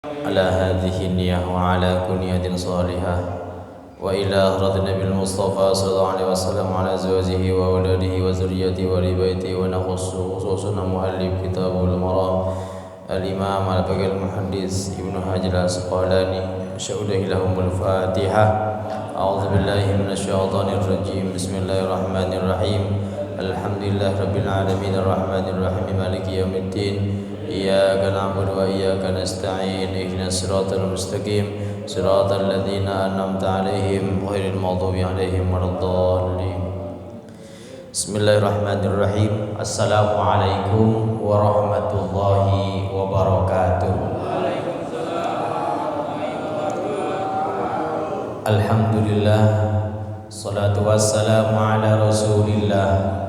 على هذه النية وعلى كنية صالحة وإلى حضرة النبي المصطفى صلى الله عليه وسلم على أزواجه وأولاده وذريته وآل بيته ونخص خصوصنا مؤلف كتاب المرام الإمام الفقيه المحدث ابن حجر العسقلاني شهد لهم الفاتحة. أعوذ بالله من الشيطان الرجيم. بسم الله الرحمن الرحيم. الحمد لله رب العالمين الرحمن الرحيم مالك يوم الدين. إياك نعبد وإياك نستعين. اهدنا الصراط المستقيم صراط الذين أنعمت عليهم غير المغضوب عليهم ولا الضالين. بسم الله الرحمن الرحيم. السلام عليكم ورحمة الله وبركاته. Alhamdulillah, salatu wassalamu ala rasulillah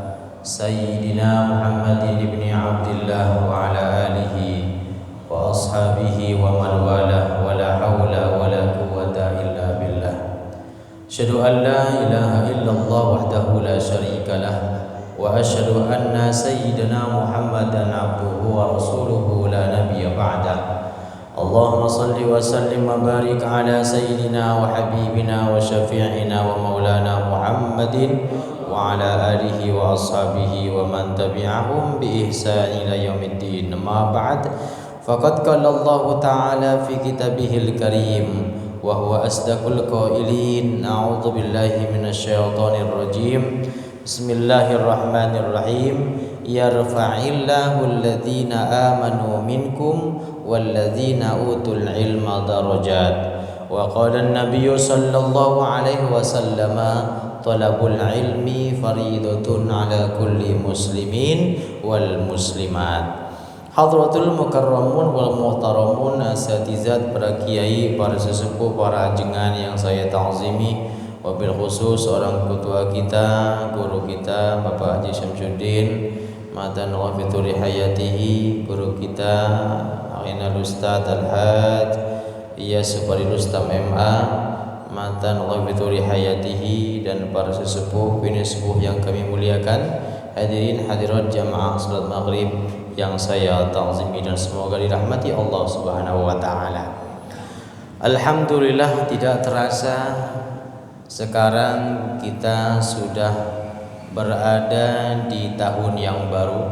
Sayyidina Muhammadin ibni Abdillah wa ala alihi wa ashabihi wa man wala wa la hawla wa la quwwata illa billah. Asyhadu an la ilaha illallah wahdahu la syarika lah wa asyhadu anna sayyidina Muhammadan abduhu wa rasuluhu la nabiyya ba'dah. Allahumma salli wa sallim wa barik ala sayyidina wa habibina wa syafi'ina wa maulana Muhammadin wa ala alihi wa ashabihi wa man tabi'ahum bi ihsan ila yaumiddin. Ma ba'd, faqad qala Allah ta'ala fi kitabihil karim wa huwa asdaqul qailin. A'udzu billahi minasy syaithanir rajim. Bismillahirrahmanirrahim. Yarfa'illahu alladhina amanu minkum walladzina utul ilma darajat. Wa qala an-nabiy sallallahu alaihi wasallam talabul ilmi fariidatun ala kulli muslimin wal muslimat. Hadratul mukarramun wal muhtaramun, asatizat, para kiai, para sesepuh, para ajengan yang saya ta'zimi, wabil khusus orang ketua kita, guru kita Bapak Haji Syamsuddin Matan wa fituri hayatihi, guru kita Ainal Ustadz Al-Hajj Iyas Supari Rustam MA Matan wa fituri hayatihi, dan para sesepuh bini sepuh yang kami muliakan, hadirin hadirat jamaah salat maghrib yang saya ta'zimi dan semoga dirahmati Allah Subhanahu wa taala. Alhamdulillah, tidak terasa sekarang kita sudah berada di tahun yang baru,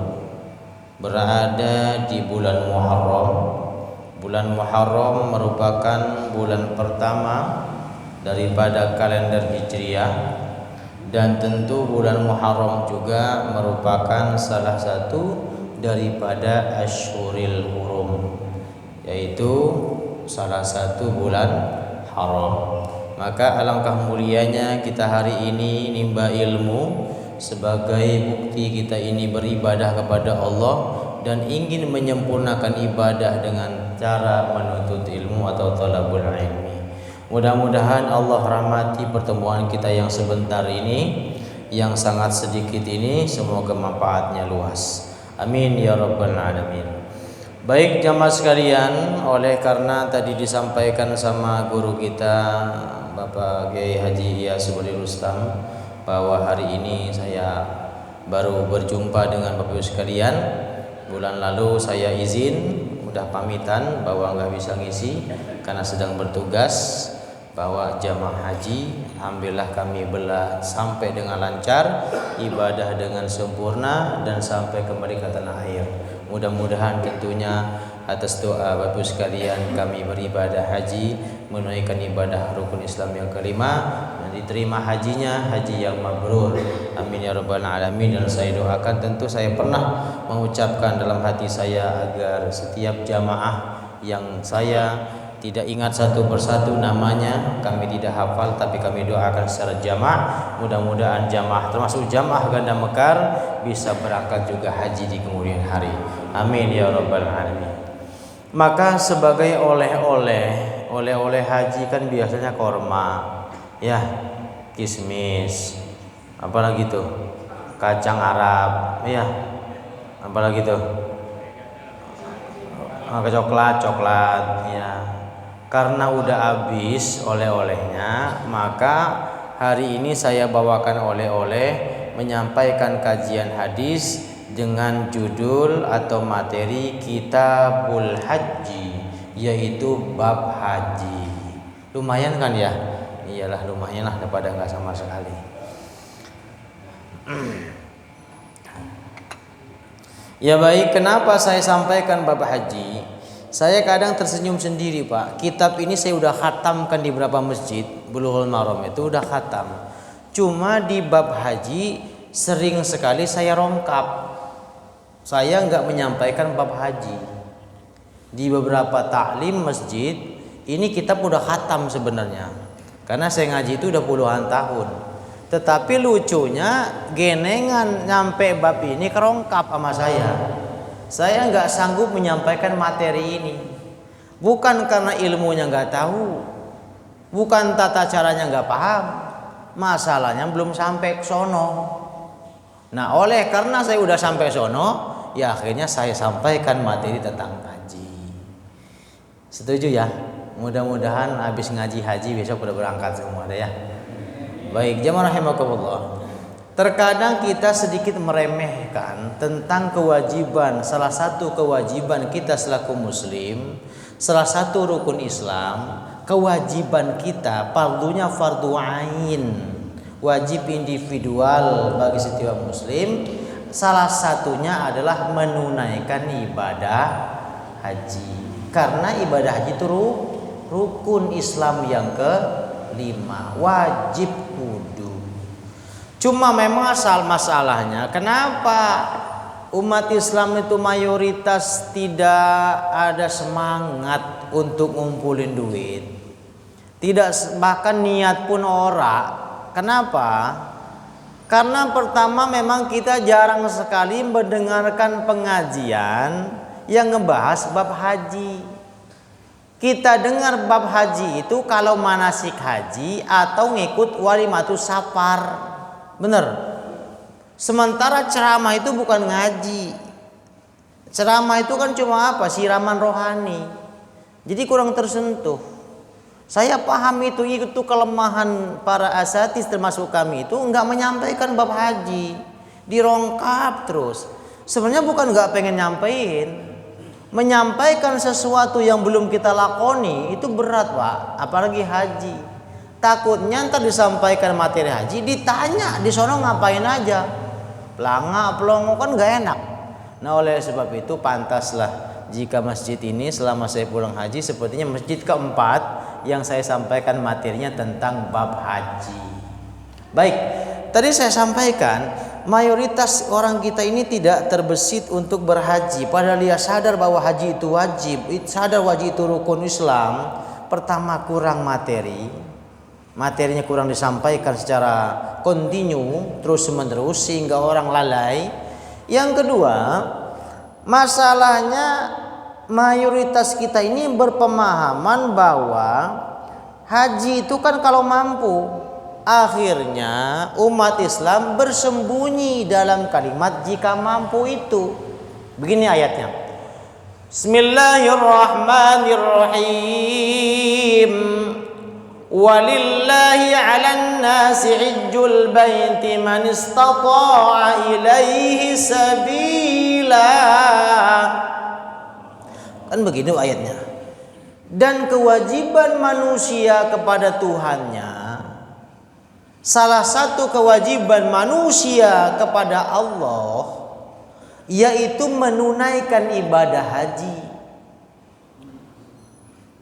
berada di bulan Muharram. Bulan Muharram merupakan bulan pertama daripada kalender Hijriah, dan tentu bulan Muharram juga merupakan salah satu daripada Ashhuril Hurum, yaitu salah satu bulan haram. Maka alangkah mulianya kita hari ini nimba ilmu sebagai bukti kita ini beribadah kepada Allah dan ingin menyempurnakan ibadah dengan cara menuntut ilmu atau talabul ilmi. Mudah-mudahan Allah rahmati pertemuan kita yang sebentar ini, yang sangat sedikit ini, semoga manfaatnya luas. Amin ya rabbal alamin. Baik jamaah sekalian, oleh karena tadi disampaikan sama guru kita Bapak Kiai Haji Iyas Supari Rustam bahwa hari ini saya baru berjumpa dengan Bapak Ibu sekalian. Bulan lalu saya izin, udah pamitan bahwa nggak bisa ngisi karena sedang bertugas, bahwa jamaah haji alhamdulillah kami belah sampai dengan lancar, ibadah dengan sempurna dan sampai kembali ke tanah air. Mudah-mudahan tentunya atas doa Bapak Ibu sekalian kami beribadah haji, menunaikan ibadah rukun Islam yang kelima, dan diterima hajinya haji yang mabrur. Amin ya rabbal alamin. Dan saya doakan, tentu saya pernah mengucapkan dalam hati saya agar setiap jamaah yang saya tidak ingat satu persatu namanya, kami tidak hafal, tapi kami doakan secara jamaah, mudah-mudahan jamaah termasuk jamaah ganda mekar bisa berangkat juga haji di kemudian hari. Amin ya rabbal alamin. Maka sebagai oleh-oleh haji kan biasanya korma, ya, kismis, apalagi tuh kacang Arab, ya, apalagi tuh coklat, ya. Karena udah habis oleh-olehnya, maka hari ini saya bawakan oleh-oleh, menyampaikan kajian hadis dengan judul atau materi Kitabul Haji yaitu bab haji. Lumayan kan ya? Iyalah lumayan lah daripada nggak sama sekali. Ya baik, kenapa saya sampaikan bab haji? Saya kadang tersenyum sendiri Pak. Kitab ini saya udah khatamkan di beberapa masjid, Bulughul Maram itu udah khatam. Cuma di bab haji sering sekali saya rongkap. Saya nggak menyampaikan bab haji. Di beberapa taklim masjid ini kitab udah khatam sebenarnya. Karena saya ngaji itu udah puluhan tahun. Tetapi lucunya genengan nyampe bab ini kerongkap sama saya. Saya nggak sanggup menyampaikan materi ini. Bukan karena ilmunya nggak tahu, bukan tata caranya nggak paham, masalahnya belum sampai ke sono. Nah oleh karena saya udah sampai sono, ya akhirnya saya sampaikan materi tentang haji. Setuju ya? Mudah-mudahan habis ngaji haji besok udah berangkat semua ya. Baik, jamaah rahimakumullah. Terkadang kita sedikit meremehkan tentang kewajiban, salah satu kewajiban kita selaku muslim, salah satu rukun Islam, kewajiban kita, fardunya fardu ain, wajib individual bagi setiap muslim. Salah satunya adalah menunaikan ibadah haji. Karena ibadah haji itu rukun Islam yang kelima, wajib kudu. Cuma memang masalahnya kenapa umat Islam itu mayoritas tidak ada semangat untuk ngumpulin duit, tidak bahkan niat pun ora. Kenapa? Karena pertama memang kita jarang sekali mendengarkan pengajian yang ngebahas bab haji. Kita dengar bab haji itu kalau manasik haji atau ngikut walimatus safar. Bener. Sementara ceramah itu bukan ngaji. Ceramah itu kan cuma apa? Siraman rohani. Jadi kurang tersentuh. Saya paham itu kelemahan para asatidz termasuk kami itu enggak menyampaikan bab haji. Dirongkap terus. Sebenarnya bukan enggak pengen nyampein. Menyampaikan sesuatu yang belum kita lakoni itu berat Pak. Apalagi haji. Takutnya ntar disampaikan materi haji ditanya di sono ngapain aja, pelanga pelongo kan gak enak. Nah oleh sebab itu pantaslah jika masjid ini selama saya pulang haji sepertinya masjid keempat yang saya sampaikan materinya tentang bab haji. Baik, tadi saya sampaikan mayoritas orang kita ini tidak terbesit untuk berhaji, padahal dia sadar bahwa haji itu wajib, sadar wajib itu rukun Islam. Pertama kurang materinya kurang disampaikan secara kontinu terus menerus sehingga orang lalai. Yang kedua, masalahnya mayoritas kita ini berpemahaman bahwa haji itu kan kalau mampu. Akhirnya umat Islam bersembunyi dalam kalimat jika mampu itu. Begini ayatnya. Bismillahirrahmanirrahim. Walillahi 'alan nasi 'ajjul baiti man istata'a ilaihi sabila. Kan begitu ayatnya. Dan kewajiban manusia kepada Tuhannya, salah satu kewajiban manusia kepada Allah yaitu menunaikan ibadah haji.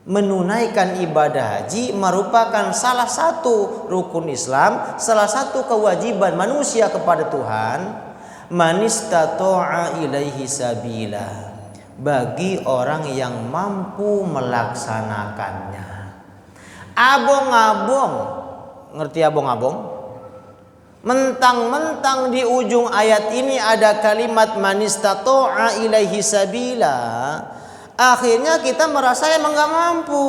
Menunaikan ibadah haji merupakan salah satu rukun Islam, salah satu kewajiban manusia kepada Tuhan. Man istata'a ilaihi sabila, bagi orang yang mampu melaksanakannya. Abong-abong, ngerti abong-abong? Mentang-mentang di ujung ayat ini ada kalimat man istata'a ilaihi sabila, akhirnya kita merasa emang gak mampu.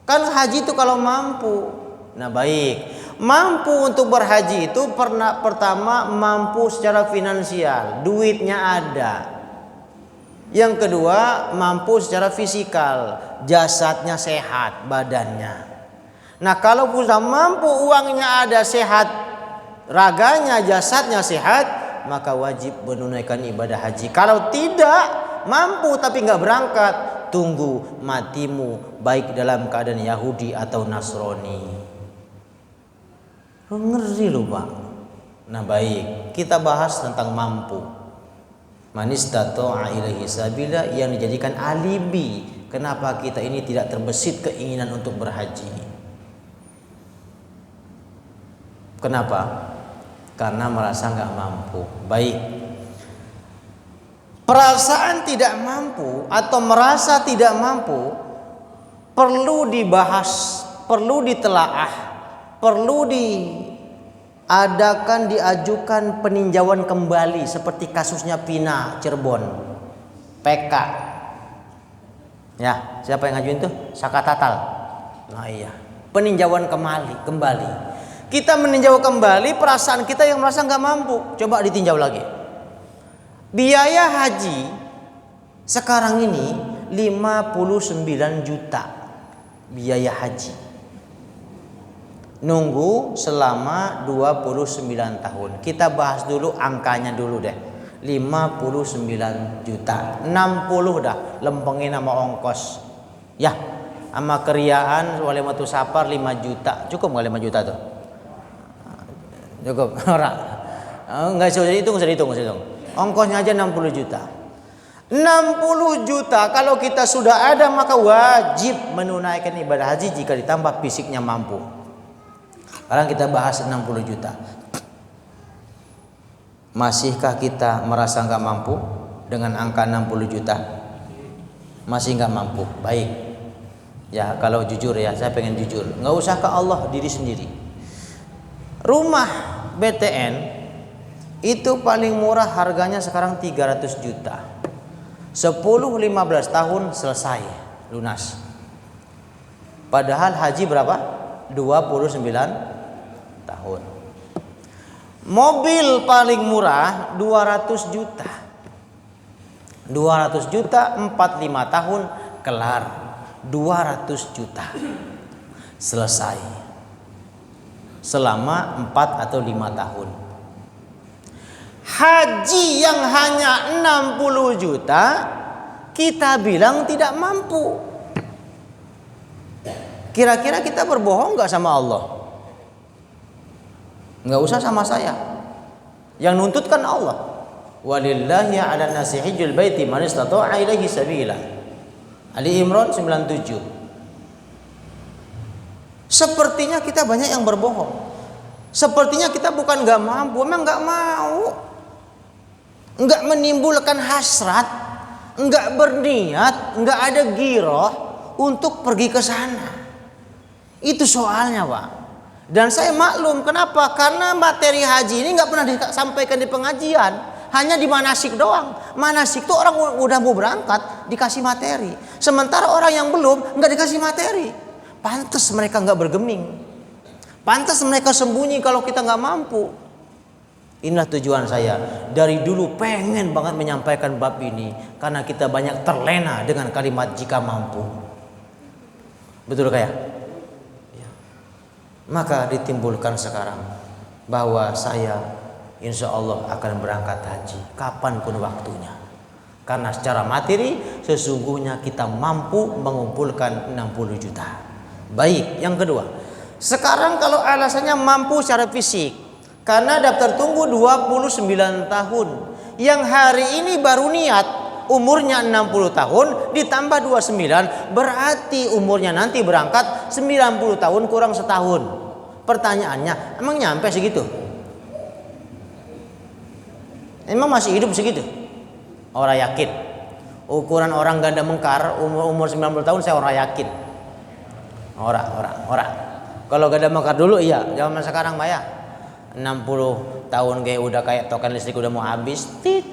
Kan haji itu kalau mampu. Nah baik, mampu untuk berhaji itu pertama mampu secara finansial, duitnya ada. Yang kedua mampu secara fisikal, jasadnya sehat, badannya. Nah kalau sudah mampu, uangnya ada, sehat, raganya, jasadnya sehat, maka wajib menunaikan ibadah haji. Kalau tidak mampu tapi nggak berangkat, tunggu matimu baik dalam keadaan Yahudi atau Nasrani. Ngeri loh Pak. Nah baik, kita bahas tentang mampu. Man istata'a ilaihi sabila, yang dijadikan alibi kenapa kita ini tidak terbesit keinginan untuk berhaji. Kenapa? Karena merasa nggak mampu. Baik. Perasaan tidak mampu atau merasa tidak mampu perlu dibahas, perlu ditelaah, perlu diajukan peninjauan kembali seperti kasusnya Pina Cirebon, PK. Ya, siapa yang ngajuin tuh? Saka Tatal. Nah iya, peninjauan kembali. Kita meninjau kembali perasaan kita yang merasa nggak mampu. Coba ditinjau lagi. Biaya haji sekarang ini 59 juta biaya haji. Nunggu selama 29 tahun. Kita bahas dulu angkanya dulu deh. 59 juta. 60 dah lempengin sama ongkos. Ya, sama keriaan walimatu safar 5 juta. Cukup nggak 5 juta tuh? Cukup. Ora. Enggak usah dihitung. Ongkosnya aja 60 juta. 60 juta kalau kita sudah ada maka wajib menunaikan ibadah haji jika ditambah fisiknya mampu. Sekarang kita bahas 60 juta. Masihkah kita merasa nggak mampu dengan angka 60 juta? Masih nggak mampu. Baik. Ya kalau jujur ya, saya pengen jujur. Nggak usah ke Allah, diri sendiri. Rumah BTN itu paling murah harganya sekarang 300 juta. 10-15 tahun selesai lunas. Padahal haji berapa? 29 tahun. Mobil paling murah 200 juta. 200 juta 45 tahun kelar. 200 juta selesai. Selama 4 atau 5 tahun. Haji yang hanya 60 juta kita bilang tidak mampu. Kira-kira kita berbohong gak sama Allah? Gak usah sama saya. Yang nuntut kan Allah. Walillahi 'alan nasi hajjul baiti man istata'a ilaihi sabila. Ali Imran 97. Sepertinya kita banyak yang berbohong. Sepertinya kita bukan gak mampu, memang gak mau. Enggak menimbulkan hasrat, enggak berniat, enggak ada giroh untuk pergi ke sana. Itu soalnya Pak. Dan saya maklum kenapa? Karena materi haji ini enggak pernah disampaikan di pengajian, hanya di manasik doang. Manasik tuh orang udah mau berangkat dikasih materi, sementara orang yang belum enggak dikasih materi. Pantas mereka enggak bergeming, pantas mereka sembunyi kalau kita enggak mampu. Inilah tujuan saya. Dari dulu pengen banget menyampaikan bab ini. Karena kita banyak terlena dengan kalimat jika mampu. Betul kayak? Ya. Maka ditimbulkan sekarang bahwa saya insya Allah akan berangkat haji kapanpun waktunya. Karena secara materi sesungguhnya kita mampu mengumpulkan 60 juta. Baik, yang kedua. Sekarang kalau alasannya mampu secara fisik. Karena daftar tunggu 29 tahun. Yang hari ini baru niat umurnya 60 tahun ditambah 29 berarti umurnya nanti berangkat 90 tahun kurang setahun. Pertanyaannya, emang nyampe segitu? Emang masih hidup segitu? Orang yakin. Ukuran orang ganda mengkar umur 90 tahun saya orang yakin. Orang. Kalau ganda mengkar dulu iya, zaman sekarang mah ya 60 tahun kayak udah kayak token listrik udah mau habis. Tit.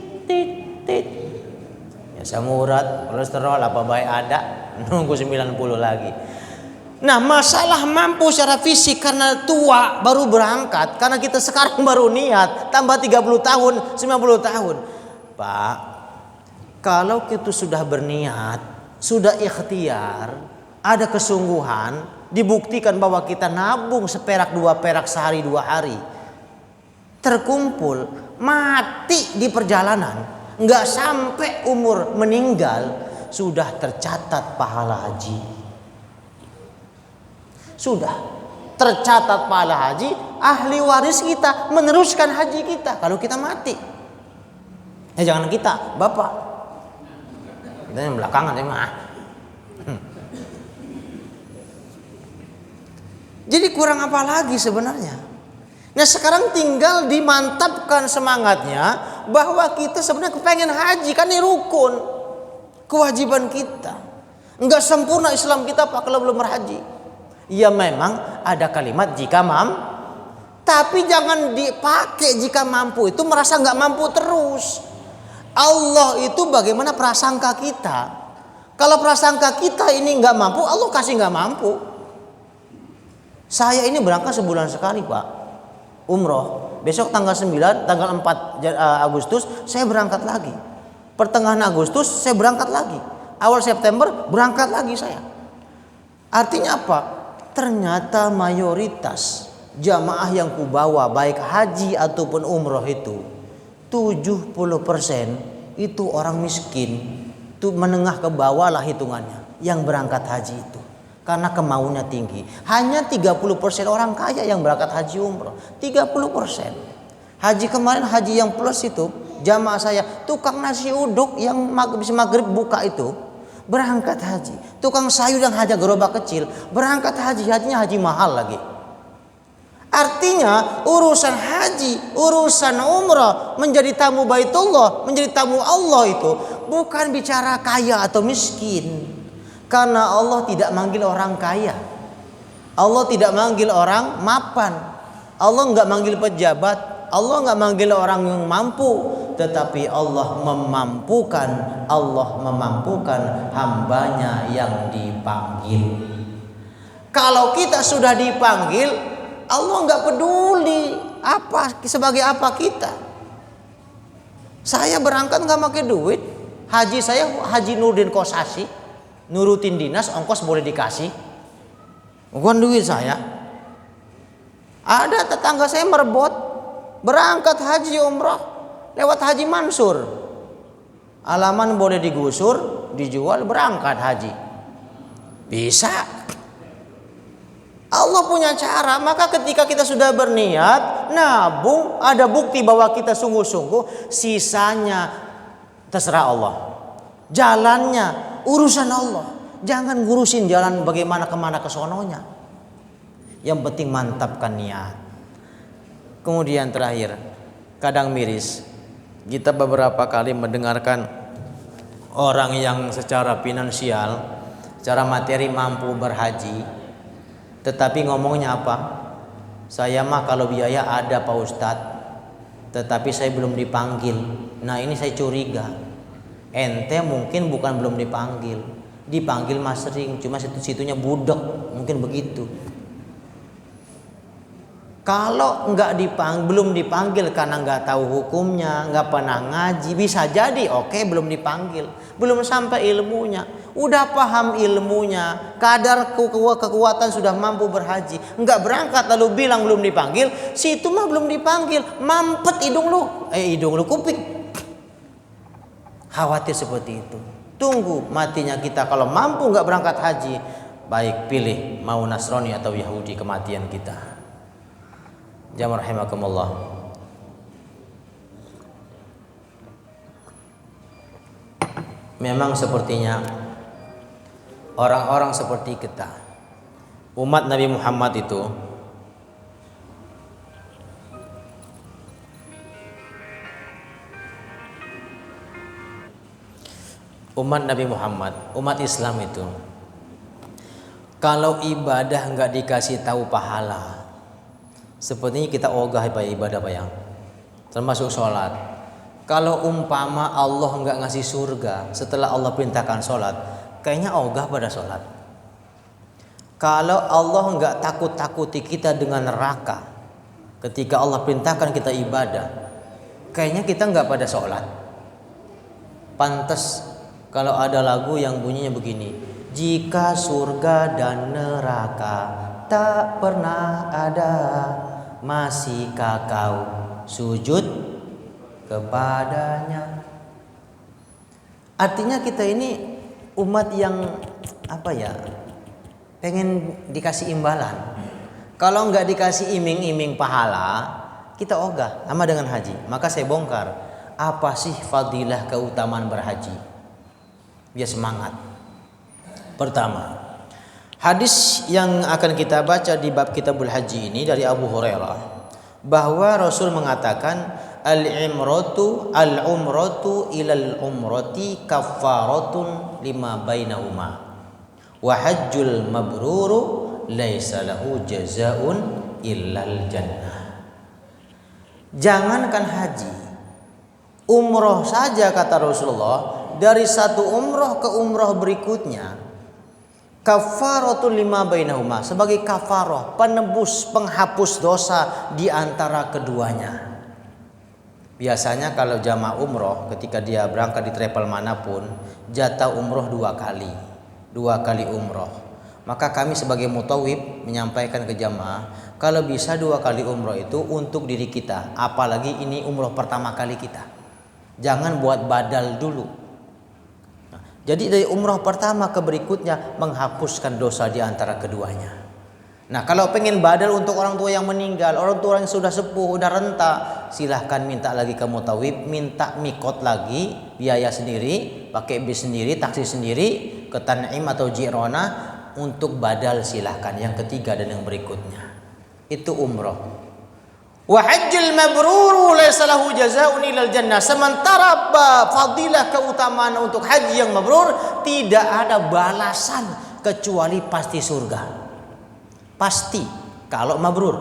Ya asam urat, kolesterol apa baik ada, nunggu 90 lagi. Nah, masalah mampu secara fisik karena tua baru berangkat, karena kita sekarang baru niat, tambah 30 tahun, 90 tahun. Pak, kalau kita sudah berniat, sudah ikhtiar, ada kesungguhan, dibuktikan bahwa kita nabung seperak 2 perak sehari 2 hari, terkumpul, mati di perjalanan, nggak sampai umur meninggal, sudah tercatat pahala haji. Sudah tercatat pahala haji, ahli waris kita meneruskan haji kita kalau kita mati. Jangan kita, bapak. Kita yang belakangan ya mah. Jadi kurang apa lagi sebenarnya? Nah sekarang tinggal dimantapkan semangatnya bahwa kita sebenarnya kepengen haji, kan ini rukun kewajiban kita. Enggak sempurna Islam kita Pak kalau belum berhaji. Ya memang ada kalimat jika mampu, tapi jangan dipakai jika mampu itu merasa nggak mampu terus. Allah itu bagaimana prasangka kita. Kalau prasangka kita ini nggak mampu, Allah kasih nggak mampu. Saya ini berangkat sebulan sekali Pak, umroh. Besok tanggal 9, tanggal 4 Agustus saya berangkat lagi. Pertengahan Agustus saya berangkat lagi. Awal September berangkat lagi saya. Artinya apa? Ternyata mayoritas jamaah yang kubawa baik haji ataupun umroh itu 70% itu orang miskin, itu menengah ke bawah lah hitungannya yang berangkat haji itu. Karena kemauannya tinggi. Hanya 30% orang kaya yang berangkat haji umroh. 30%. Haji kemarin, haji yang plus itu, jamaah saya, tukang nasi uduk yang maghrib buka itu, berangkat haji. Tukang sayur yang haja gerobak kecil, berangkat haji. Hajinya haji mahal lagi. Artinya urusan haji, urusan umrah, menjadi tamu Baitullah, menjadi tamu Allah itu bukan bicara kaya atau miskin. Karena Allah tidak manggil orang kaya, Allah tidak manggil orang mapan, Allah nggak manggil pejabat, Allah nggak manggil orang yang mampu, tetapi Allah memampukan hambanya yang dipanggil. Kalau kita sudah dipanggil, Allah nggak peduli sebagai apa kita. Saya berangkat nggak pakai duit, haji saya Haji Nurdin Kosasi. Nurutin dinas, ongkos boleh dikasih, bukan duit saya. Ada tetangga saya merebut berangkat haji umrah lewat Haji Mansur, halaman boleh digusur, dijual, berangkat haji. Bisa. Allah punya cara. Maka ketika kita sudah berniat nabung, ada bukti bahwa kita sungguh-sungguh, sisanya terserah Allah. Jalannya urusan Allah. Jangan ngurusin jalan bagaimana kemana kesononya. Yang penting mantapkan niat. Kemudian terakhir, kadang miris, kita beberapa kali mendengarkan orang yang secara finansial, secara materi mampu berhaji, tetapi ngomongnya apa? Saya mah kalau biaya ada Pak Ustadz, tetapi saya belum dipanggil. Nah ini saya curiga. Ente mungkin bukan belum dipanggil mas sering, cuma situ-situnya budek, mungkin begitu. Kalau belum dipanggil karena nggak tahu hukumnya, nggak pernah ngaji, bisa jadi belum dipanggil, belum sampai ilmunya. Udah paham ilmunya, kadar kekuatan sudah mampu berhaji, nggak berangkat lalu bilang belum dipanggil, situ mah belum dipanggil, mampet hidung lu kuping. Khawatir seperti itu. Tunggu matinya kita. Kalau mampu nggak berangkat haji, baik pilih mau Nasrani atau Yahudi kematian kita. Jamaah rahimakumullah. Memang sepertinya orang-orang seperti kita, umat Nabi Muhammad itu, umat Nabi Muhammad, umat Islam itu, kalau ibadah nggak dikasih tahu pahala, sepertinya kita ogah ibadah Pak, termasuk sholat. Kalau umpama Allah nggak ngasih surga setelah Allah perintahkan sholat, kayaknya ogah pada sholat. Kalau Allah nggak takut-takuti kita dengan neraka ketika Allah perintahkan kita ibadah, kayaknya kita nggak pada sholat. Pantas kalau ada lagu yang bunyinya begini, jika surga dan neraka tak pernah ada, masihkah kau sujud kepadanya? Artinya kita ini umat yang apa ya, pengen dikasih imbalan. Kalau nggak dikasih iming-iming pahala, kita ogah. Sama dengan haji. Maka saya bongkar, apa sih fadilah keutamaan berhaji? Biar semangat. Pertama, hadis yang akan kita baca di bab Kitabul Haji ini dari Abu Hurairah, bahwa Rasul mengatakan al-umratu ilal umrati kaffaratun lima bainahuma wa hajjul mabruru laisa lahu jazaun illal jannah. Jangankan haji, umroh saja kata Rasulullah, dari satu umroh ke umroh berikutnya kafaratul lima bainahuma, sebagai kafaroh, penebus, penghapus dosa di antara keduanya. Biasanya kalau jamaah umroh ketika dia berangkat di travel manapun, jatah umroh 2 kali umroh. Maka kami sebagai mutawib menyampaikan ke jamaah, kalau bisa 2 kali umroh itu untuk diri kita, apalagi ini umroh pertama kali kita. Jangan buat badal dulu. Jadi dari umroh pertama ke berikutnya menghapuskan dosa di antara keduanya. Nah, kalau pengen badal untuk orang tua yang meninggal, orang tua yang sudah sepuh, udah renta, silahkan minta lagi ke mutawib, minta mikot lagi, biaya sendiri, pakai bis sendiri, taksi sendiri, ke Tan'im atau Jirona untuk badal, silahkan. Yang ketiga dan yang berikutnya. Itu umroh. Wa hajjul mabruru laisa lahu jazaa'un illal jannah. Sementara fadilah keutamaan untuk haji yang mabrur, tidak ada balasan kecuali pasti surga. Pasti kalau mabrur.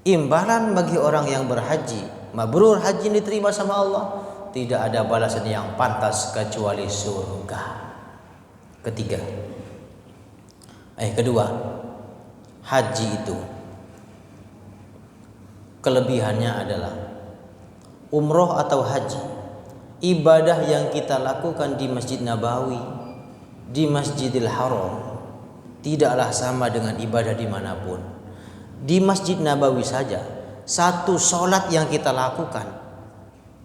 Imbalan bagi orang yang berhaji mabrur, haji diterima sama Allah, tidak ada balasan yang pantas kecuali surga. Kedua, haji itu kelebihannya adalah umroh atau haji, ibadah yang kita lakukan di Masjid Nabawi, di Masjidil Haram, tidaklah sama dengan ibadah dimanapun. Di Masjid Nabawi saja, satu sholat yang kita lakukan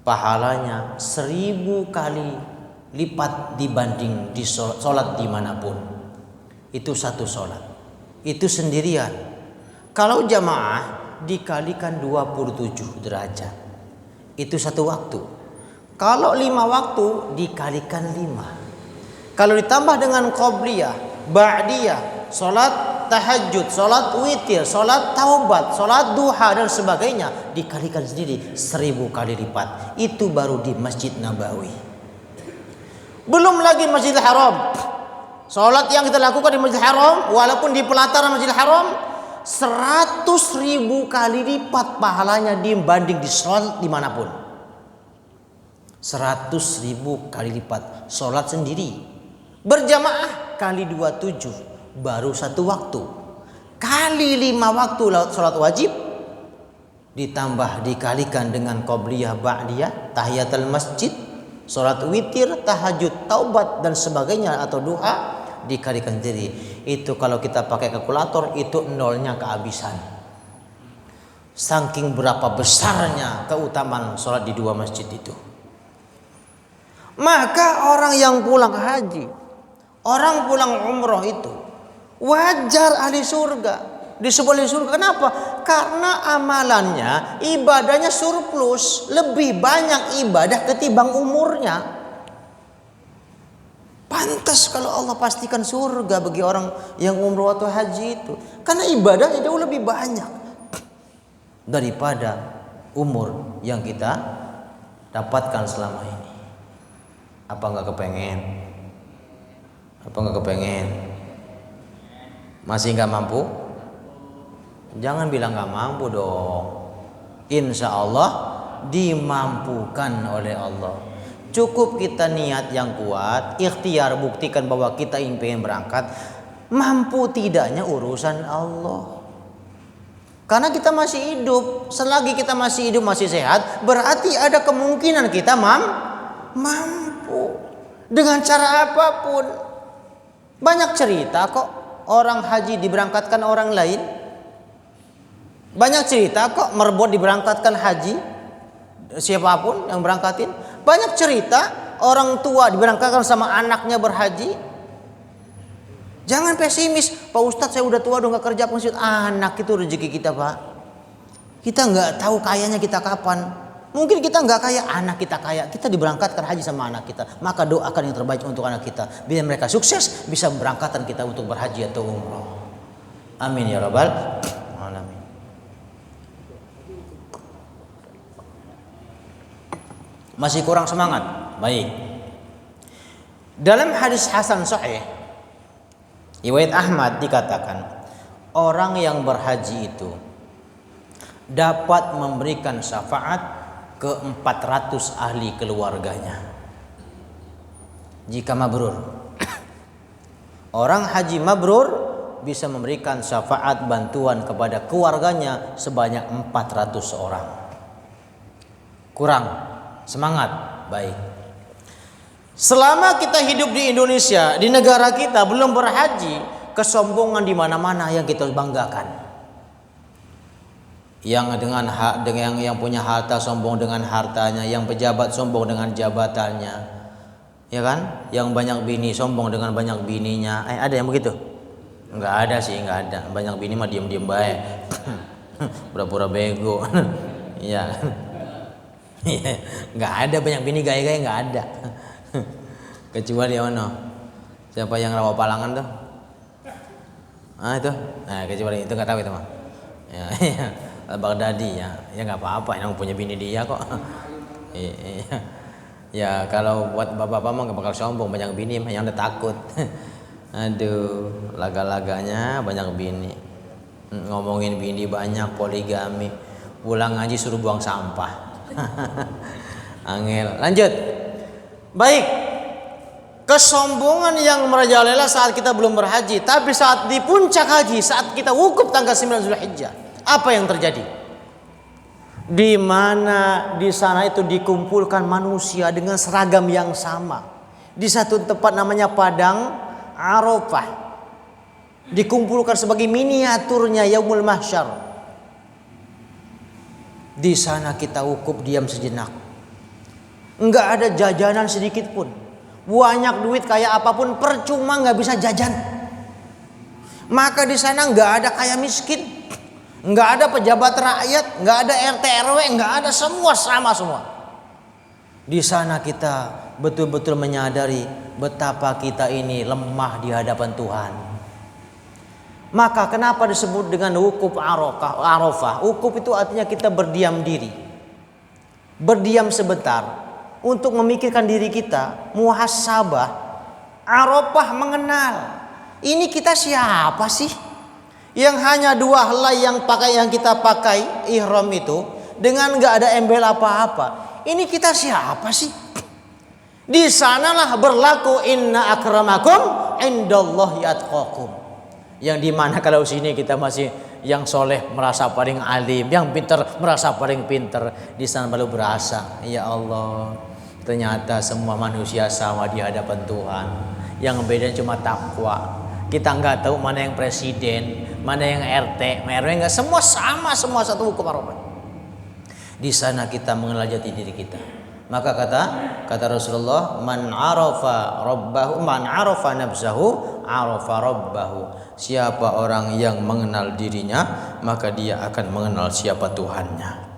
pahalanya 1000 kali lipat dibanding di sholat dimanapun. Itu satu sholat, itu sendirian. Kalau jamaah dikalikan 27 derajat, itu satu waktu. Kalau 5 waktu dikalikan 5. Kalau ditambah dengan qobliyah, ba'diyah, salat tahajud, salat witir, salat taubat, salat duha dan sebagainya, dikalikan sendiri 1000 kali lipat. Itu baru di Masjid Nabawi. Belum lagi Masjidil Haram. Salat yang kita lakukan di Masjidil Haram, walaupun di pelataran Masjidil Haram, 100.000 kali lipat pahalanya dibanding di salat dimanapun. 100.000 kali lipat salat sendiri. Berjamaah kali 27 baru satu waktu, kali 5 waktu salat wajib, ditambah dikalikan dengan qobliyah, ba'diyah, tahiyatul masjid, salat witir, tahajud, taubat dan sebagainya atau duha, dikalikan sendiri. Itu kalau kita pakai kalkulator, itu nolnya kehabisan. Saking berapa besarnya keutamaan salat di 2 masjid itu. Maka orang yang pulang haji, orang pulang umroh itu wajar ahli surga, disebut ahli surga. Kenapa? Karena amalannya, ibadahnya surplus, lebih banyak ibadah ketimbang umurnya. Pantas kalau Allah pastikan surga bagi orang yang umroh atau haji itu, karena ibadahnya jauh lebih banyak daripada umur yang kita dapatkan selama ini. Apa nggak kepengen? Apa nggak kepengen? Masih nggak mampu? Jangan bilang nggak mampu dong. Insya Allah dimampukan oleh Allah. Cukup kita niat yang kuat, ikhtiar, buktikan bahwa kita ingin berangkat. Mampu tidaknya urusan Allah. Karena kita masih hidup. Selagi kita masih hidup, masih sehat, berarti ada kemungkinan kita mampu. Dengan cara apapun. Banyak cerita kok orang haji diberangkatkan orang lain. Banyak cerita kok merbot diberangkatkan haji, siapapun yang berangkatin. Banyak cerita orang tua diberangkatkan sama anaknya berhaji. Jangan pesimis, Pak Ustadz saya udah tua udah gak kerja pensiun. Anak itu rezeki kita Pak. Kita gak tahu kayanya kita kapan. Mungkin kita gak kaya, anak kita kaya. Kita diberangkatkan haji sama anak kita. Maka doakan yang terbaik untuk anak kita. Biar mereka sukses bisa berangkatan kita untuk berhaji atau umroh. Amin ya rabbal alamin. Masih kurang semangat? Baik. Dalam hadis hasan sahih riwayat Ahmad dikatakan, orang yang berhaji itu dapat memberikan syafaat ke 400 ahli keluarganya jika mabrur. Orang haji mabrur bisa memberikan syafaat bantuan kepada keluarganya sebanyak 400 orang. Kurang semangat? Baik. Selama kita hidup di Indonesia, di negara kita belum berhaji, kesombongan di mana-mana yang kita banggakan. Yang yang punya harta sombong dengan hartanya, yang pejabat sombong dengan jabatannya. Ya kan? Yang banyak bini sombong dengan banyak bininya. Ada yang begitu? Enggak ada sih, enggak ada. Banyak bini mah diam-diam baik. Pura-pura bego. Iya. Enggak ada banyak bini gaya-gaya, enggak ada. Kecuali ono siapa yang rawa palangan tuh, itu kecuali itu nggak tahu itu mah ya, Baghdadi ya nggak apa-apa, yang punya bini dia kok. Ya kalau buat bapak-bapak mah nggak bakal sombong, banyak bini yang udah takut. Aduh, laga-laganya banyak bini, ngomongin bini banyak, poligami, pulang ngaji suruh buang sampah. Angel. Lanjut. Baik, kesombongan yang merajalela saat kita belum berhaji, tapi saat di puncak haji, saat kita wukuf tanggal 9 Zulhijjah, apa yang terjadi? Di mana di sana itu dikumpulkan manusia dengan seragam yang sama di satu tempat namanya Padang Arafah, dikumpulkan sebagai miniaturnya Yaumul Mahsyar. Di sana kita wukuf diam sejenak. Enggak ada jajanan sedikit pun. Banyak duit kayak apapun percuma, nggak bisa jajan. Maka di sana nggak ada kaya miskin, nggak ada pejabat rakyat, nggak ada RT RW, nggak ada, semua sama semua. Di sana kita betul-betul menyadari betapa kita ini lemah di hadapan Tuhan. Maka kenapa disebut dengan wukuf Arafah? Wukuf itu artinya kita berdiam diri, berdiam sebentar untuk memikirkan diri kita, muhasabah. Arafah mengenal, ini kita siapa sih? Yang hanya 2 helai yang kita pakai ihram itu, dengan nggak ada embel apa-apa. Ini kita siapa sih? Di sanalah berlaku inna akramakum indallahi atqakum. Yang dimana kalau sini kita masih yang soleh merasa paling alim, yang pintar merasa paling pintar, di sana baru berasa, ya Allah, ternyata semua manusia sama di hadapan Tuhan. Yang beda cuma takwa. Kita nggak tahu mana yang presiden, mana yang RT, RW, nggak, semua sama, semua satu hukum Arafah. Di sana kita mengenal jati diri kita. Maka kata Rasulullah, man arafa rabbahu, man arafa nafsahu, arafa rabbahu. Siapa orang yang mengenal dirinya, maka dia akan mengenal siapa Tuhannya.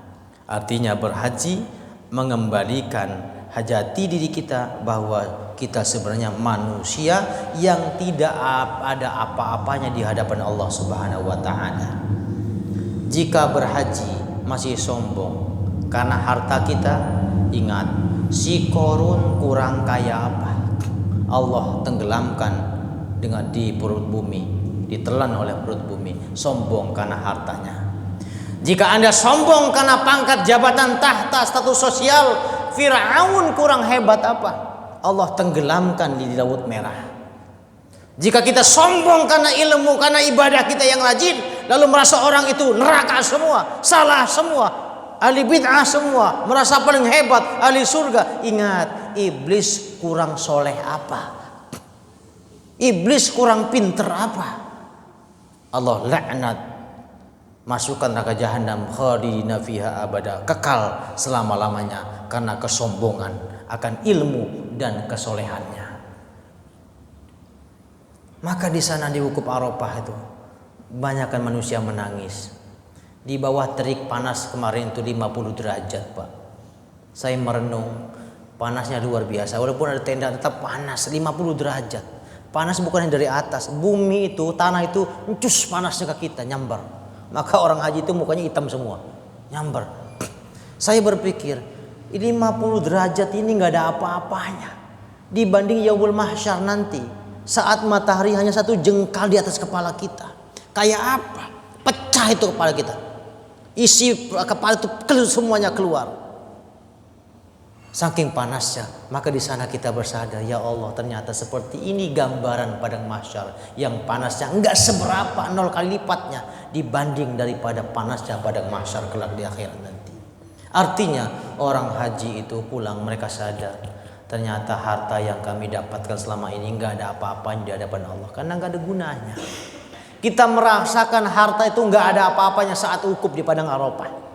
Artinya berhaji mengembalikan hajati diri kita bahwa kita sebenarnya manusia yang tidak ada apa-apanya di hadapan Allah Subhanahu wa taala. Jika berhaji masih sombong karena harta kita, ingat, si Korun kurang kaya apa? Allah tenggelamkan di perut bumi, ditelan oleh perut bumi, sombong karena hartanya. Jika Anda sombong karena pangkat, jabatan, tahta, status sosial, Fir'aun kurang hebat apa? Allah tenggelamkan di Laut Merah. Jika kita sombong karena ilmu, karena ibadah kita yang rajin, lalu merasa orang itu neraka semua, salah semua, ahli bid'ah semua, merasa paling hebat, ahli surga. Ingat, iblis kurang soleh apa? Iblis kurang pinter apa? Allah laknat, masukkan neraka jahanam, khalidina fiha abada, kekal selama-lamanya karena kesombongan akan ilmu dan kesolehannya. Maka di sana di wukuf Arafah itu banyakkan manusia menangis. Di bawah terik panas kemarin itu 50 derajat, Pak. Saya merenung, panasnya luar biasa. Walaupun ada tenda tetap panas 50 derajat. Panas bukan dari atas, bumi itu, tanah itu encus panasnya ke kita, nyambar. Maka orang haji itu mukanya hitam semua, nyambar. Saya berpikir, 50 derajat ini nggak ada apa-apanya dibanding yaumul mahsyar nanti, saat matahari hanya 1 jengkal di atas kepala kita. Kayak apa? Pecah itu kepala kita, isi kepala itu semuanya keluar. Saking panasnya, maka di sana kita bersadar, ya Allah, ternyata seperti ini gambaran padang mahsyar yang panasnya enggak seberapa, 0 kali lipatnya dibanding daripada panasnya padang mahsyar kelak di akhirat nanti. Artinya orang haji itu pulang mereka sadar, ternyata harta yang kami dapatkan selama ini enggak ada apa-apanya di hadapan Allah, karena enggak ada gunanya. Kita merasakan harta itu enggak ada apa-apanya saat wukuf di padang Arafah,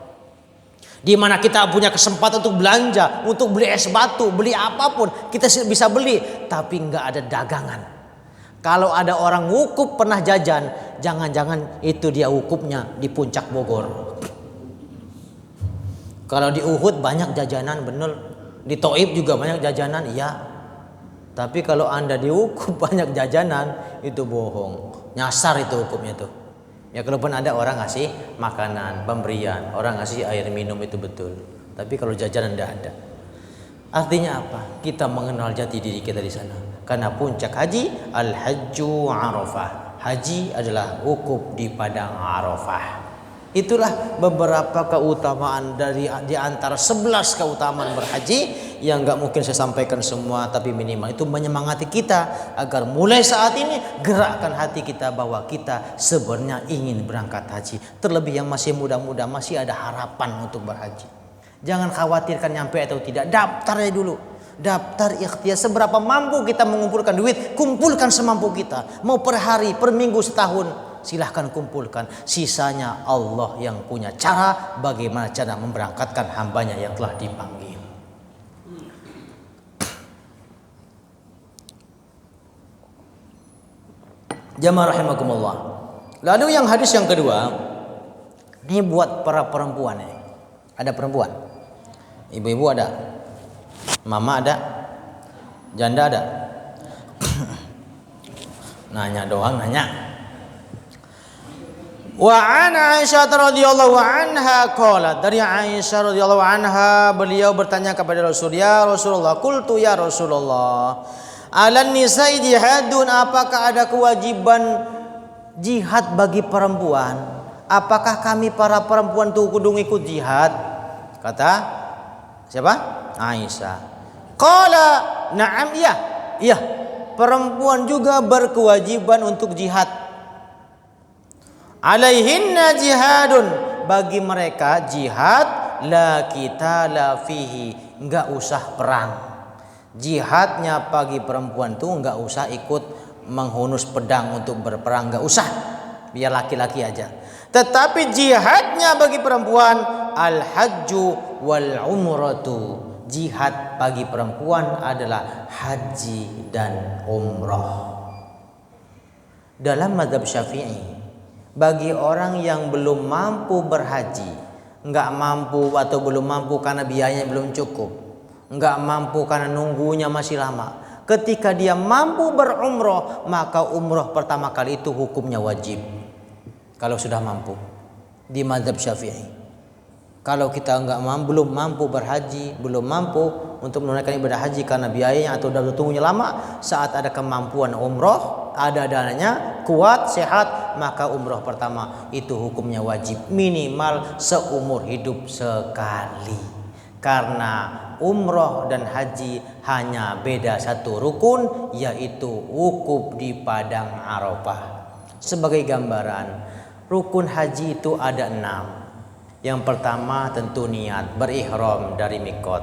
di mana kita punya kesempatan untuk belanja, untuk beli es batu, beli apapun kita bisa beli, tapi nggak ada dagangan. Kalau ada orang wukuf pernah jajan, jangan-jangan itu dia wukufnya di puncak Bogor. Kalau di Uhud banyak jajanan, bener. Di Taif juga banyak jajanan, iya. Tapi kalau Anda di wukuf banyak jajanan, itu bohong, nyasar itu wukufnya tuh. Ya kalaupun ada orang ngasih makanan, pemberian, orang ngasih air minum itu betul. Tapi kalau jajanan tidak ada. Artinya apa? Kita mengenal jati diri kita di sana. Karena puncak haji, al-hajju Arafah. Haji adalah wukuf di padang Arafah. Itulah beberapa keutamaan di antara 11 keutamaan berhaji yang nggak mungkin saya sampaikan semua, tapi minimal itu menyemangati kita agar mulai saat ini gerakkan hati kita bahwa kita sebenarnya ingin berangkat haji. Terlebih yang masih muda-muda masih ada harapan untuk berhaji. Jangan khawatirkan nyampe atau tidak, daftar aja dulu. Daftar ikhtiar, seberapa mampu kita mengumpulkan duit, kumpulkan semampu kita. Mau per hari, per minggu, setahun, silahkan kumpulkan. Sisanya Allah yang punya cara bagaimana cara memberangkatkan hambanya yang telah dipanggil. Jamaah rahimakumullah. Lalu yang hadis yang kedua, ini buat para perempuan ya. Ada perempuan, ibu-ibu ada, mama ada, janda ada. Nanya doang nanya. Wa an Aisyah radhiyallahu anha qalat, dari Aisyah radhiyallahu anha beliau bertanya kepada Rasul, ya Rasulullah, qultu ya Rasulullah, alan nisa'i jihadun, apakah ada kewajiban jihad bagi perempuan? Apakah kami para perempuan tuh kudu ikut jihad? Kata siapa? Aisyah. Qala na'am, iya. Iya, perempuan juga berkewajiban untuk jihad. Alaihinna jihadun, bagi mereka jihad, la qitala fihi, enggak usah perang. Jihadnya bagi perempuan tuh enggak usah ikut menghunus pedang untuk berperang, enggak usah. Biar laki-laki aja. Tetapi jihadnya bagi perempuan al-hajju wal umratu. Jihad bagi perempuan adalah haji dan umrah. Dalam mazhab Syafi'i, bagi orang yang belum mampu berhaji, enggak mampu atau belum mampu karena biayanya belum cukup, enggak mampu karena nunggunya masih lama, ketika dia mampu berumrah, maka umrah pertama kali itu hukumnya wajib. Kalau sudah mampu di mazhab Syafi'i. Kalau kita belum mampu berhaji, belum mampu untuk menunaikan ibadah haji karena biayanya atau sudah tunggunya lama, saat ada kemampuan umrah, ada dananya, kuat, sehat, maka umrah pertama itu hukumnya wajib, minimal seumur hidup sekali. Karena umrah dan haji hanya beda satu rukun, yaitu wukuf di padang Arafah. Sebagai gambaran, rukun haji itu ada 6. Yang pertama tentu niat, berihram dari mikot.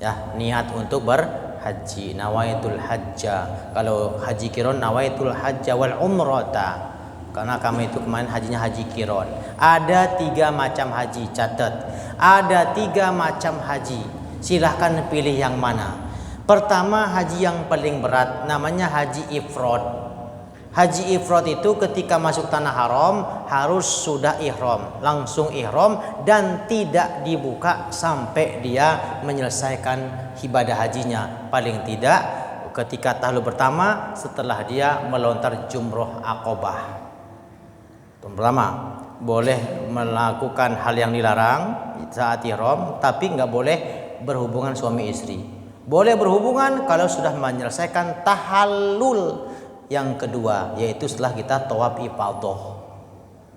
Ya, niat untuk berhaji, nawaitul hajja. Kalau haji kiron, nawaitul hajja wal umrata. Karena kami itu kemarin hajinya haji kiron. Ada 3 macam haji, catat. Ada 3 macam haji. Silahkan pilih yang mana. Pertama, haji yang paling berat namanya haji ifrad. Haji ifrad itu ketika masuk tanah haram harus sudah ihram, langsung ihram dan tidak dibuka sampai dia menyelesaikan ibadah hajinya. Paling tidak ketika tahallul pertama setelah dia melontar jumroh aqobah. Pertama, boleh melakukan hal yang dilarang saat ihram, tapi nggak boleh berhubungan suami istri. Boleh berhubungan kalau sudah menyelesaikan tahallul yang kedua, yaitu setelah kita tawaf ifadah,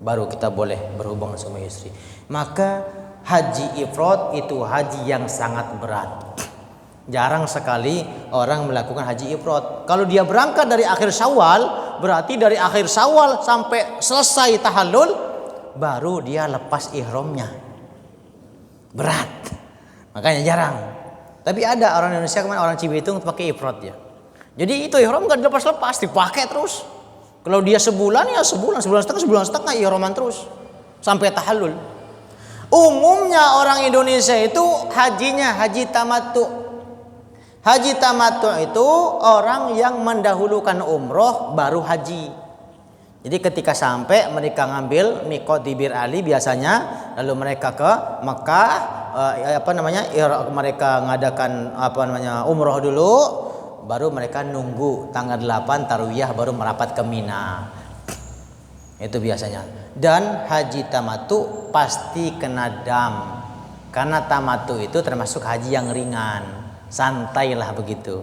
baru kita boleh berhubungan suami istri. Maka haji ifrad itu haji yang sangat berat. Jarang sekali orang melakukan haji ifrad. Kalau dia berangkat dari akhir Syawal, berarti dari akhir Syawal sampai selesai tahallul baru dia lepas ihramnya. Berat. Makanya jarang. Tapi ada orang Indonesia kemarin, orang Cibitung pakai ifrad ya. Jadi itu ihram enggak dilepas-lepas, dipakai terus. Kalau dia sebulan ya sebulan setengah ihraman terus sampai tahallul. Umumnya orang Indonesia itu hajinya haji tamattu. Haji tamattu itu orang yang mendahulukan umroh baru haji. Jadi ketika sampai mereka ngambil miqat di Bir Ali biasanya, lalu mereka ke Mekah, mereka ngadakan umroh dulu, baru mereka nunggu tanggal 8 tarwiyah baru merapat ke Mina. Itu biasanya. Dan haji tamattu pasti kena dam. Karena tamattu itu termasuk haji yang ringan. Santailah begitu.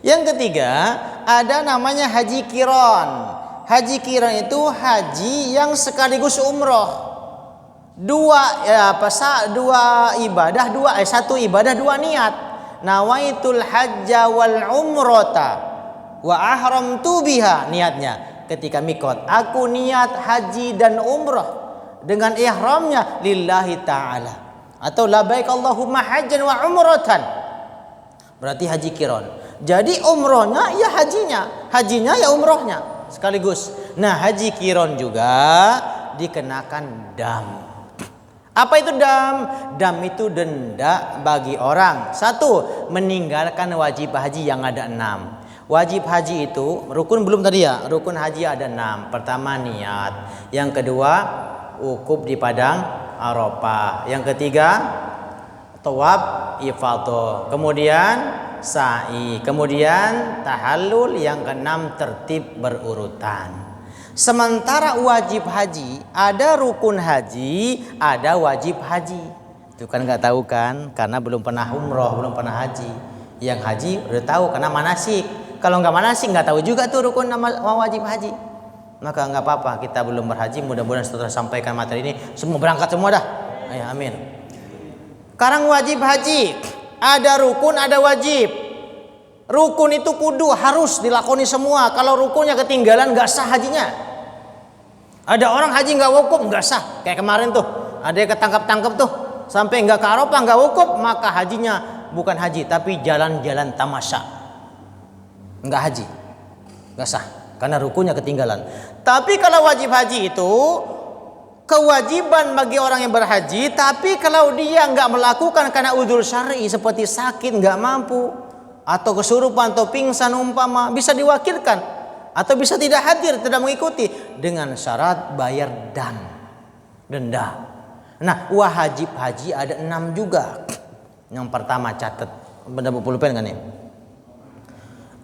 Yang ketiga, ada namanya haji qiran. Haji qiran itu haji yang sekaligus umroh. Satu ibadah dua niat. Nawaitul hajja wal umrata wa ahramtu biha, niatnya ketika miqat, aku niat haji dan umrah dengan ihramnya lillahi ta'ala, atau labaik Allahumma hajjan wa umratan, berarti haji qiran. Jadi umrohnya ya hajinya ya umrohnya sekaligus. Nah, haji qiran juga dikenakan dam. Apa itu dam? Dam itu denda bagi orang. Satu, meninggalkan wajib haji yang ada 6. Wajib haji itu, rukun belum tadi ya? Rukun haji ada 6. Pertama niat. Yang kedua, wukuf di padang Arafah. Yang ketiga, tawaf ifadah. Kemudian sa'i. Kemudian tahallul. Yang keenam, tertib berurutan. Sementara wajib haji, ada rukun haji, ada wajib haji. Itu kan nggak tahu kan, karena belum pernah umroh, belum pernah haji. Yang haji udah tahu karena manasik. Kalau nggak manasik nggak tahu juga tuh rukun sama wajib haji. Maka nggak apa-apa, kita belum berhaji. Mudah-mudahan setelah sampaikan materi ini semua berangkat semua dah. Ya, amin. Sekarang wajib haji, ada rukun, ada wajib. Rukun itu kudu harus dilakoni semua. Kalau rukunnya ketinggalan nggak sah hajinya. Ada orang haji nggak wukuf nggak sah. Kayak kemarin tuh ada yang ketangkap-tangkap tuh sampai nggak ke Arafah nggak wukuf, maka hajinya bukan haji tapi jalan-jalan tamasya. Nggak haji, nggak sah karena rukunnya ketinggalan. Tapi kalau wajib haji itu kewajiban bagi orang yang berhaji. Tapi kalau dia nggak melakukan karena udzur syar'i seperti sakit nggak mampu, atau kesurupan atau pingsan umpama, bisa diwakilkan atau bisa tidak hadir, tidak mengikuti, dengan syarat bayar denda. Nah, wajib haji ada 6 juga. Yang pertama catat, benda pulpen kan nih?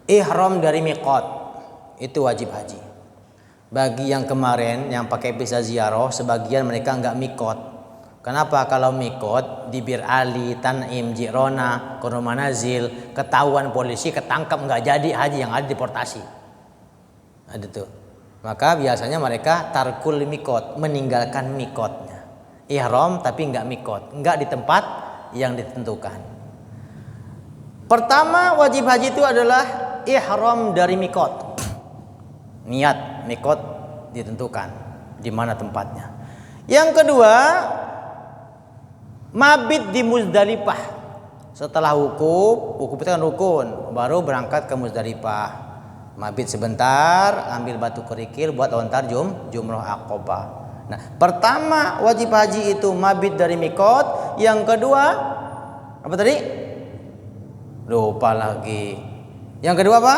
Ihram dari miqat itu wajib haji. Bagi yang kemarin yang pakai visa ziarah, sebagian mereka nggak miqat. Kenapa? Kalau miqat di Bir Ali, Tan'im, Jirona, Qurun Manazil, ketahuan polisi, ketangkap nggak jadi haji, yang ada deportasi. Ada tuh. Maka biasanya mereka tarkul miqat, meninggalkan miqatnya. Ihram tapi nggak miqat, nggak di tempat yang ditentukan. Pertama wajib haji itu adalah ihram dari miqat. Niat miqat ditentukan di mana tempatnya. Yang kedua, mabit di Muzdalifah. Setelah wukuf itu kan rukun, baru berangkat ke Muzdalifah. Mabit sebentar, ambil batu kerikil buat lontar jumroh aqobah. Nah, pertama wajib haji itu mabit dari miqat. Yang kedua apa tadi? Lupa lagi. Yang kedua apa?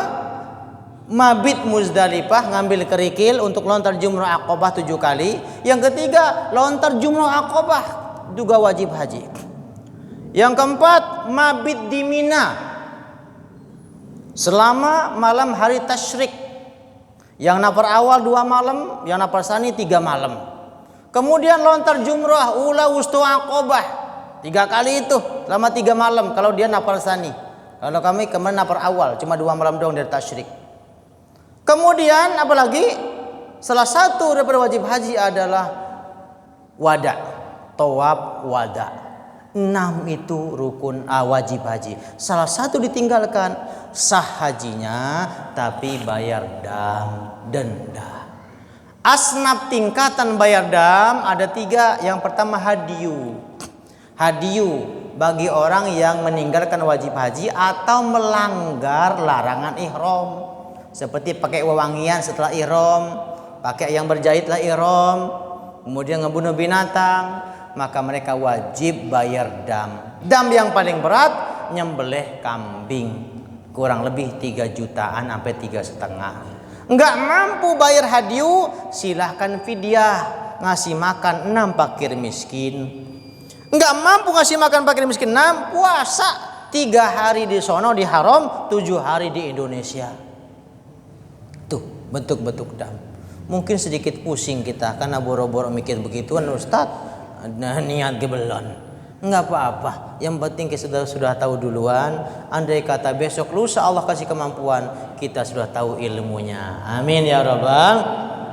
Mabit Muzdalifah, ngambil kerikil untuk lontar jumrah Aqabah 7 kali. Yang ketiga, lontar jumrah Aqabah juga wajib haji. Yang keempat, mabit di Mina selama malam hari tasyrik. Yang nafar awal 2 malam, yang nafar sani 3 malam. Kemudian lontar jumrah ula wustu Aqabah 3 kali itu selama 3 malam kalau dia nafar sani. Kalau kami kemarin nafar awal cuma 2 malam doang dari tasyrik. Kemudian apalagi salah satu daripada wajib haji adalah wada, tawaf wada. 6 itu rukun wajib haji. Salah satu ditinggalkan sah hajinya tapi bayar denda. Asnaf tingkatan bayar dam ada 3. Yang pertama hadiyu. Hadiyu bagi orang yang meninggalkan wajib haji atau melanggar larangan ihram. Seperti pakai wewangian setelah ihram, pakai yang berjahitlah ihram, kemudian ngebunuh binatang, maka mereka wajib bayar dam. Dam yang paling berat nyembelih kambing, kurang lebih 3 jutaan sampai 3,5. Enggak mampu bayar hadiu, silahkan fidyah, ngasih makan 6 fakir miskin. Enggak mampu ngasih makan fakir miskin 6, puasa 3 hari di sono di haram, 7 hari di Indonesia. Tuh bentuk-bentuk dam. Mungkin sedikit pusing kita karena boro-boro mikir begituan Ustaz. Nah, niat gebelon. Enggak apa-apa. Yang penting kita sudah tahu duluan. Andai kata besok lusa Allah kasih kemampuan, kita sudah tahu ilmunya. Amin ya rabbal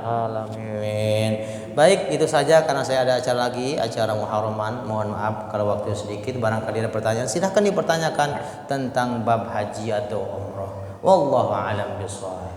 alamin. Baik, itu saja karena saya ada acara lagi, acara Muharraman. Mohon maaf kalau waktu sedikit. Barangkali ada pertanyaan, silahkan dipertanyakan tentang bab haji atau umrah. Wallahu a'lam bishawab.